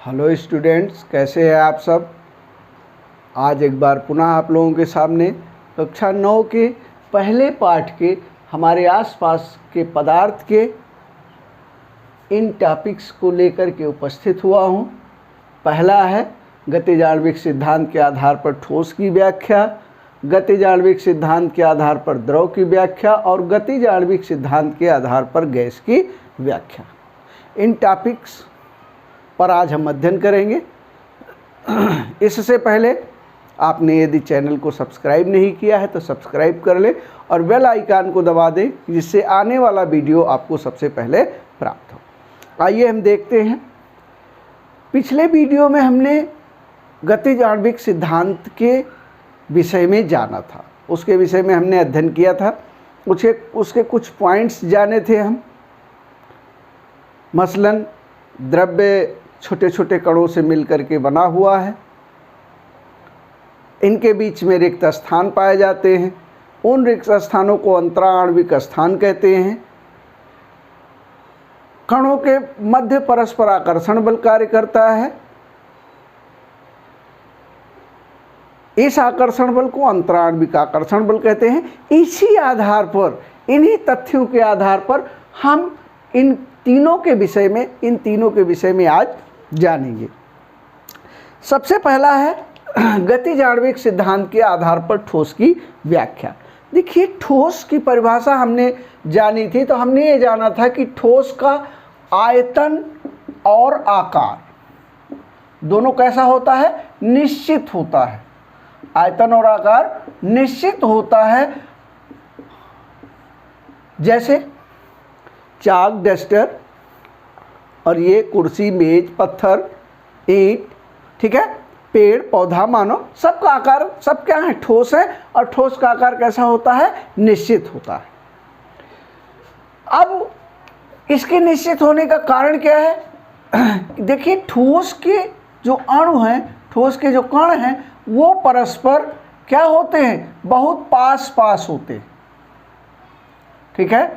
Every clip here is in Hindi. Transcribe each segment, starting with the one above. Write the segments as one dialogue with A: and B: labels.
A: हेलो स्टूडेंट्स, कैसे हैं आप सब। आज एक बार पुनः आप लोगों के सामने कक्षा 9 के पहले पाठ के हमारे आसपास के पदार्थ के इन टॉपिक्स को लेकर के उपस्थित हुआ हूं। पहला है गतिज आणविक सिद्धांत के आधार पर ठोस की व्याख्या, गतिज आणविक सिद्धांत के आधार पर द्रव की व्याख्या और गतिज आणविक सिद्धांत के आधार पर गैस की व्याख्या। इन टॉपिक्स पर आज हम अध्ययन करेंगे। इससे पहले आपने यदि चैनल को सब्सक्राइब नहीं किया है तो सब्सक्राइब कर लें और बेल आइकन को दबा दें, जिससे आने वाला वीडियो आपको सबसे पहले प्राप्त हो। आइए हम देखते हैं। पिछले वीडियो में हमने गतिज आणविक सिद्धांत के विषय में जाना था, उसके विषय में हमने अध्ययन किया था। उसके कुछ पॉइंट्स जाने थे हम। मसलन द्रव्य छोटे छोटे कणों से मिलकर के बना हुआ है, इनके बीच में रिक्त स्थान पाए जाते हैं, उन रिक्त स्थानों को अंतराण्विक स्थान कहते हैं। कणों के मध्य परस्पर आकर्षण बल कार्य करता है, इस आकर्षण बल को अंतराण्विक आकर्षण बल कहते हैं। इसी आधार पर, इन्हीं तथ्यों के आधार पर हम इन तीनों के विषय में आज जानेंगे। सबसे पहला है गतिज आणविक सिद्धांत के आधार पर ठोस की व्याख्या। देखिए, ठोस की परिभाषा हमने जानी थी, तो हमने ये जाना था कि ठोस का आयतन और आकार दोनों कैसा होता है, निश्चित होता है। आयतन और आकार निश्चित होता है। जैसे चाक, डस्टर और ये कुर्सी, मेज, पत्थर, ईंट, ठीक है, पेड़, पौधा, मानो सबका आकार सब क्या है, ठोस है। और ठोस का आकार कैसा होता है, निश्चित होता है। अब इसके निश्चित होने का कारण क्या है। देखिए, ठोस के जो अणु हैं, ठोस के जो कण हैं, वो परस्पर क्या होते हैं, बहुत पास पास होते हैं। ठीक है,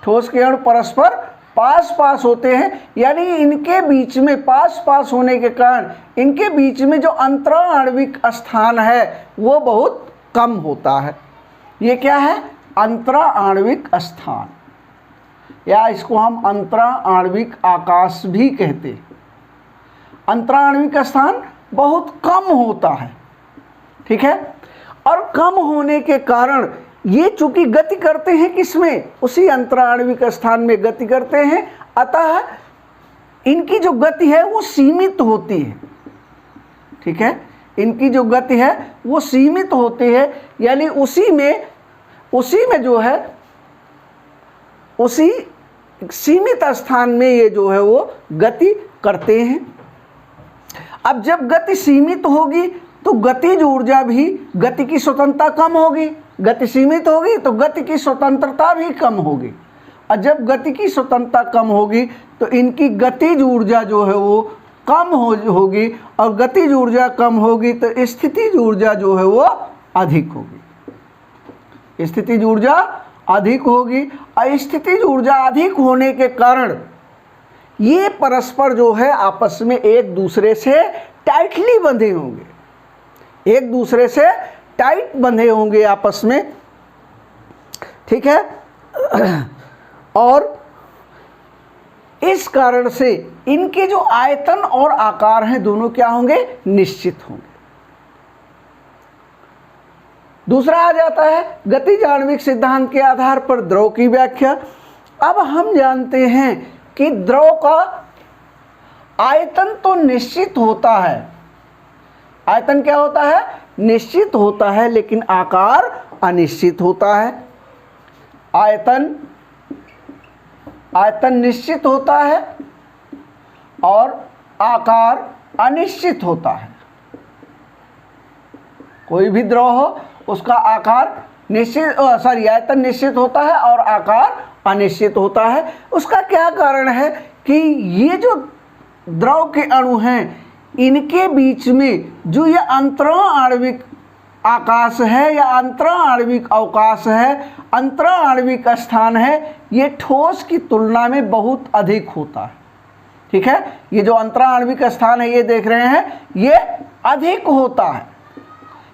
A: ठोस के अणु परस्पर पास पास होते हैं, यानी इनके बीच में पास पास होने के कारण इनके बीच में जो अंतराण्विक स्थान है वो बहुत कम होता है। ये क्या है, अंतराण्विक स्थान, या इसको हम अंतराण्विक आकाश भी कहते हैं। अंतराण्विक स्थान बहुत कम होता है, ठीक है। और कम होने के कारण ये चूंकि गति करते हैं किसमें, उसी अंतराण्विक स्थान में गति करते हैं, अतः इनकी जो गति है वो सीमित होती है। ठीक है, इनकी जो गति है वो सीमित होती है, यानी उसी में जो है, उसी सीमित स्थान में ये जो है वो गति करते हैं। अब जब गति सीमित होगी तो गतिज ऊर्जा भी, गति की स्वतंत्रता कम होगी। गति सीमित होगी तो गति की स्वतंत्रता भी कम होगी, और जब गति की स्वतंत्रता कम होगी तो इनकी गतिज ऊर्जा जो है वो कम होगी, और गतिज ऊर्जा कम होगी तो स्थितिज ऊर्जा जो है वो अधिक होगी। स्थितिज ऊर्जा अधिक होगी, और स्थितिज ऊर्जा अधिक होने के कारण ये परस्पर जो है आपस में एक दूसरे से टाइटली बंधे होंगे, एक दूसरे से टाइट बंधे होंगे आपस में। ठीक है, और इस कारण से इनके जो आयतन और आकार हैं दोनों क्या होंगे, निश्चित होंगे। दूसरा आ जाता है गतिज आणविक सिद्धांत के आधार पर द्रव की व्याख्या। अब हम जानते हैं कि द्रव का आयतन तो निश्चित होता है, आयतन क्या होता है, निश्चित होता है, लेकिन आकार अनिश्चित होता है। आयतन निश्चित होता है और आकार अनिश्चित होता है। कोई भी द्रव हो उसका आकार आयतन निश्चित होता है और आकार अनिश्चित होता है। उसका क्या कारण है कि ये जो द्रव के अणु हैं, इनके बीच में जो ये अंतराण्विक आकाश है या अंतराण्विक अवकाश है, अंतराण्विक स्थान है, ये ठोस की तुलना में बहुत अधिक होता है। ठीक है, ये जो अंतरा आणविक स्थान है ये देख रहे हैं, ये अधिक होता है।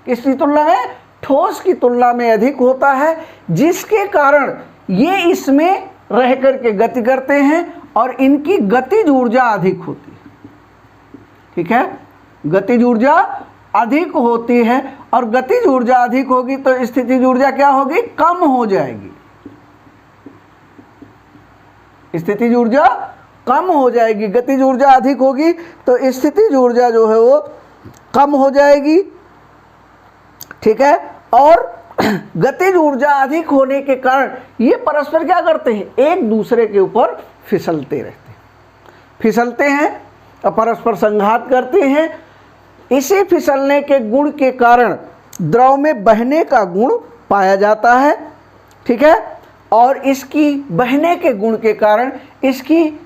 A: किसकी तुलना में? ठोस की तुलना में अधिक होता है, जिसके कारण ये इसमें रह करके गति करते हैं और इनकी गतिज ऊर्जा अधिक होती है। ठीक है, गतिज ऊर्जा अधिक होती है और गतिज ऊर्जा अधिक होगी तो स्थितिज ऊर्जा क्या होगी? कम हो जाएगी। स्थितिज ऊर्जा कम हो जाएगी, गतिज ऊर्जा अधिक होगी तो स्थितिज ऊर्जा जो है वो कम हो जाएगी। ठीक है, और गतिज ऊर्जा अधिक होने के कारण ये परस्पर क्या करते हैं? एक दूसरे के ऊपर फिसलते रहते हैं, फिसलते हैं और परस्पर संघात करते हैं। इसी फिसलने के गुण के कारण द्रव में बहने का गुण पाया जाता है। ठीक है, और इसकी बहने के गुण के कारण इसकी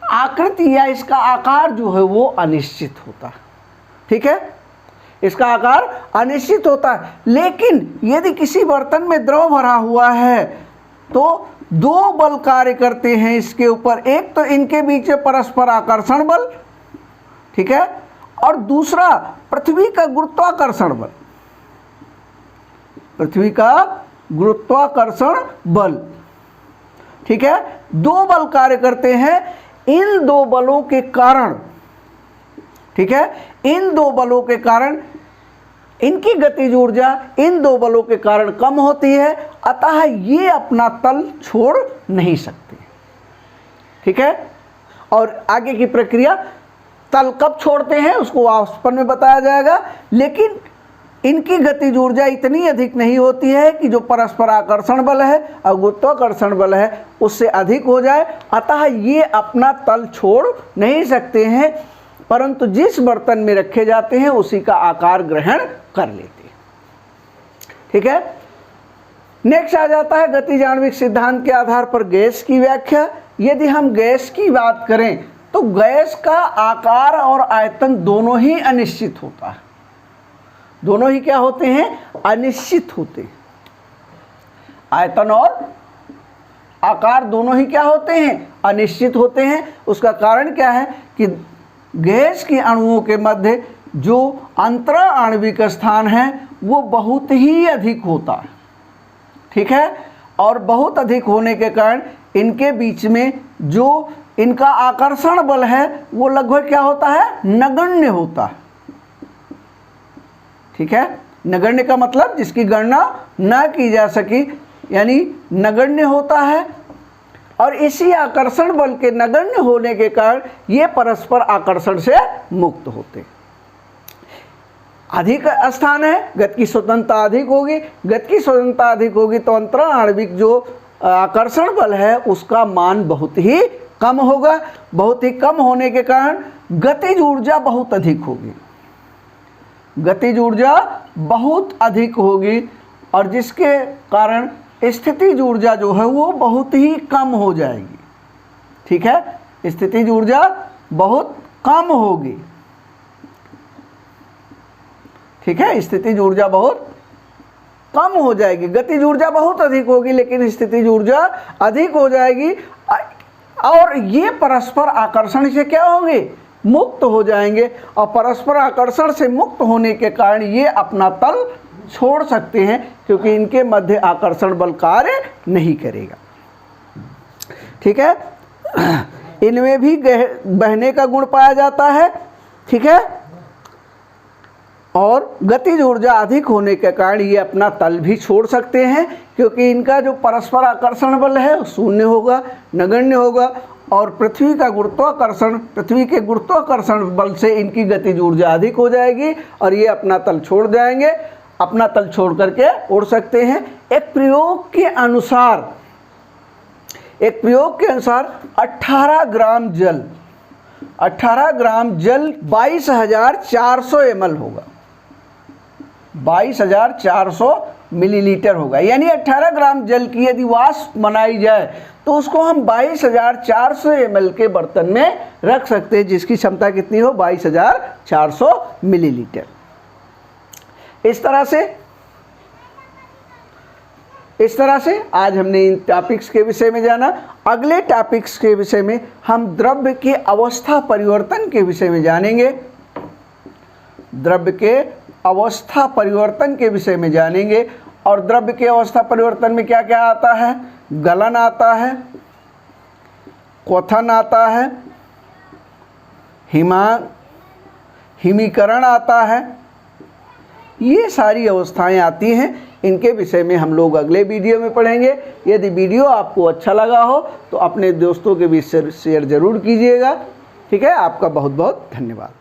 A: आकृति या इसका आकार जो है वो अनिश्चित होता है। ठीक है, इसका आकार अनिश्चित होता है। लेकिन यदि किसी बर्तन में द्रव भरा हुआ है तो दो बल कार्य करते हैं इसके ऊपर। एक तो इनके बीच परस्पर आकर्षण बल, ठीक है, और दूसरा पृथ्वी का गुरुत्वाकर्षण बल। पृथ्वी का गुरुत्वाकर्षण बल, ठीक है, दो बल कार्य करते हैं। इन दो बलों के कारण, ठीक है, इन दो बलों के कारण इनकी गतिज ऊर्जा इन दो बलों के कारण कम होती है, अतः ये अपना तल छोड़ नहीं सकते। ठीक है, और आगे की प्रक्रिया तल कब छोड़ते हैं उसको वाष्पन में बताया जाएगा। लेकिन इनकी गतिज ऊर्जा इतनी अधिक नहीं होती है कि जो परस्पर आकर्षण बल है और गुरुत्वाकर्षण बल है उससे अधिक हो जाए, अतः ये अपना तल छोड़ नहीं सकते हैं, परंतु जिस बर्तन में रखे जाते हैं उसी का आकार ग्रहण कर लेते हैं। ठीक है, नेक्स्ट आ जाता है गतिज आणविक सिद्धांत के आधार पर गैस की व्याख्या। यदि हम गैस की बात करें तो गैस का आकार और आयतन दोनों ही अनिश्चित होता है। दोनों ही क्या होते हैं? अनिश्चित होते हैं। आयतन और आकार दोनों ही क्या होते हैं? अनिश्चित होते हैं। उसका कारण क्या है कि गैस के अणुओं के मध्य जो अंतरा आणविक स्थान है वो बहुत ही अधिक होता है। ठीक है, और बहुत अधिक होने के कारण इनके बीच में जो इनका आकर्षण बल है वो लगभग क्या होता है? नगण्य होता है। ठीक है, नगण्य का मतलब जिसकी गणना न की जा सकी, यानी नगण्य होता है। और इसी आकर्षण बल के नगण्य होने के कारण ये परस्पर आकर्षण से मुक्त होते। अधिक स्थान है, गति की स्वतंत्रता अधिक होगी। गति की स्वतंत्रता अधिक होगी तो अंतरा आणविक जो आकर्षण बल है उसका मान बहुत ही कम होगा। बहुत ही कम होने के कारण गतिज ऊर्जा बहुत अधिक होगी। गतिज ऊर्जा बहुत अधिक होगी और जिसके कारण स्थितिज ऊर्जा जो है वो बहुत ही कम हो जाएगी। ठीक है, स्थितिज ऊर्जा बहुत कम होगी। ठीक है, स्थितिज ऊर्जा बहुत कम हो जाएगी। गतिज ऊर्जा बहुत अधिक होगी लेकिन स्थितिज ऊर्जा अधिक हो जाएगी और ये परस्पर आकर्षण से क्या होंगे? मुक्त हो जाएंगे। और परस्पर आकर्षण से मुक्त होने के कारण ये अपना तल छोड़ सकते हैं क्योंकि इनके मध्य आकर्षण बल कार्य नहीं करेगा। ठीक है, इनमें भी बहने का गुण पाया जाता है। ठीक है, और गतिज ऊर्जा अधिक होने के कारण ये अपना तल भी छोड़ सकते हैं क्योंकि इनका जो परस्पर आकर्षण बल है शून्य होगा, नगण्य होगा। और पृथ्वी का गुरुत्वाकर्षण, पृथ्वी के गुरुत्वाकर्षण बल से इनकी गतिज ऊर्जा अधिक हो जाएगी और ये अपना तल छोड़ जाएंगे, अपना तल छोड़ करके उड़ सकते हैं। एक प्रयोग के अनुसार 18 ग्राम जल 22,400 ml होगा, 22,400 मिलीलीटर होगा। यानी 18 ग्राम जल की यदि वाष्प बनाई जाए तो उसको हम 22,400 ml के बर्तन में रख सकते हैं, जिसकी क्षमता कितनी हो? 22,400 मिलीलीटर। इस तरह से इस तरह से आज हमने इन टॉपिक्स के विषय में जाना। अगले टॉपिक्स के विषय में हम द्रव्य के अवस्था परिवर्तन के विषय में जानेंगे। द्रव्य के अवस्था परिवर्तन के विषय में जानेंगे। और द्रव्य के अवस्था परिवर्तन में क्या क्या आता है? गलन आता है, क्वथन आता है, हिमीकरण आता है, ये सारी अवस्थाएं आती हैं। इनके विषय में हम लोग अगले वीडियो में पढ़ेंगे। यदि वीडियो आपको अच्छा लगा हो तो अपने दोस्तों के बीच शेयर जरूर कीजिएगा। ठीक है, आपका बहुत बहुत धन्यवाद।